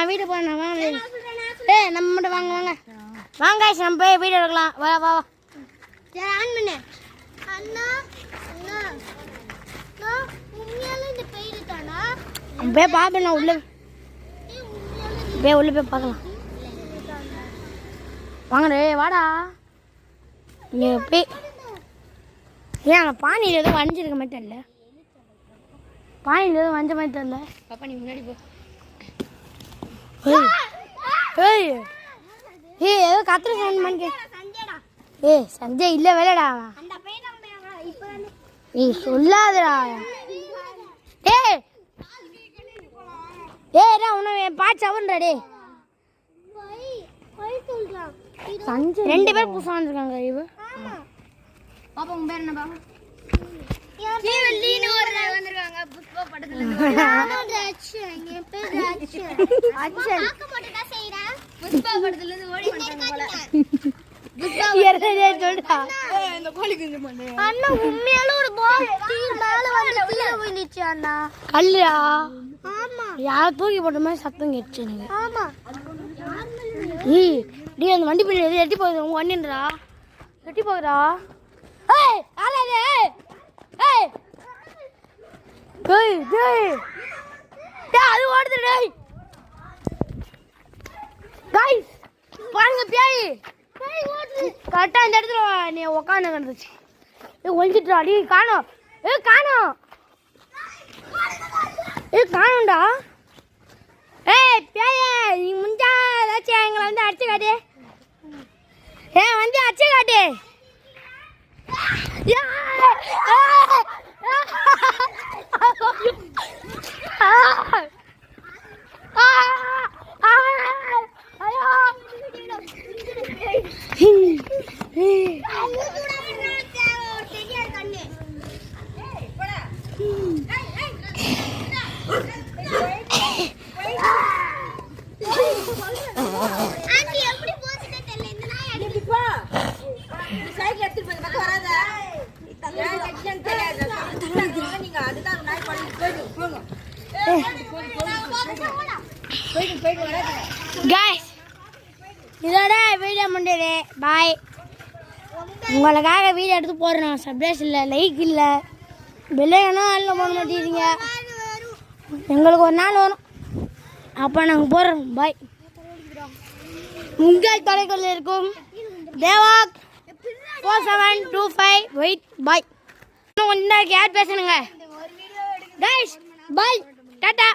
வீட்டு போன வாங்க. நம்ம மட்டும் வாங்க வாங்க வாங்க. நம்ம போய் வீடியோ எடுக்கலாம். வா வா வா. ஆன் பண்ணு. அண்ணா அண்ணா உண்மையாலே இந்த பேரு தானா? போய் பாப்பேன். நான் உள்ள போய் பார்க்கலாம். வாங்கடே வாடா. நீ போய் ஏன் பானியில் எதுவும் வஞ்சிருக்க மாதிரி தெரியல. பானியில் எதுவும் வஞ்ச மாதிரி தெரியல. பாப்பா நீ முன்னாடி போ. ஏய் ஏதோ கத்திர சவுண்ட். ஏய் சஞ்சய் இல்லை வேலைடா. ஏய் சொல்லாதடா. ஏய் ஏடா உன்னை பாட்டு சவுண்டா. டே சஞ்சய் 2 பேர் புதுசாக வந்துருக்காங்க. இவ பாப்பா உங்க பேர் என்ன பாப்பா? லீனு ஒரு வந்திருக்காங்க. புஷ்பா படத்துல இருந்து என் பேர் ராஜ். ஆக்க போட்டா செய்றா. புஷ்பா படத்துல இருந்து ஓடி வந்தாங்க போல. புஷ்பா ஏறே சொல்றா. இந்த கோழி குஞ்சு பண்ணு. அண்ணா உண்மையால ஒரு பால் கீழ மேல வந்து கீழ விழுந்துச்சு அண்ணா. கல்லுடா. ஆமா. யார் தூக்கி போட்ட மாதிரி சத்தம் கேட்டுச்சு எனக்கு. ஆமா. நீ அந்த வண்டி பின்னாடி எட்டி போகுது. உங்க வண்டின்றா எட்டி போகுதா? ஏய் ஆளாதே. ஏய் டேய் டேய் டேய் அது ஓடுது. டேய் गाइस பாருங்க பேய் ஓடுது. கரெக்டா இந்த இடத்துல நீ உட்கார்ந்து கிடந்துச்சு. ஒளிஞ்சிட்டா. அடி காணோம். காணோம். காணோம்டா. பேயே நீ முஞ்சா ஏதாச்சும் எங்களை வந்து அடிச்சு காட்டு. வந்து அடிச்சு காட்டு. गाइस இதோட வீடியோ முடியுது. பாய். உங்களுக்காக வீடியோ எடுத்து போடுறோம். சப்ஸ்கிரைப் இல்லை, லைக் இல்லை, பெல்லைக்கனும் அதில் போட மாட்டேங்க. எங்களுக்கு ஒரு நாள் வரும். அப்போ நாங்கள் போடுறோம். பாய். உங்கள் தொலைக்குள்ள இருக்கும் தேவா 4725 வெயிட். பாய். இன்னும் கொஞ்சம் நேரம் யார் பேசணுங்க. गाइस பாய் டாடா.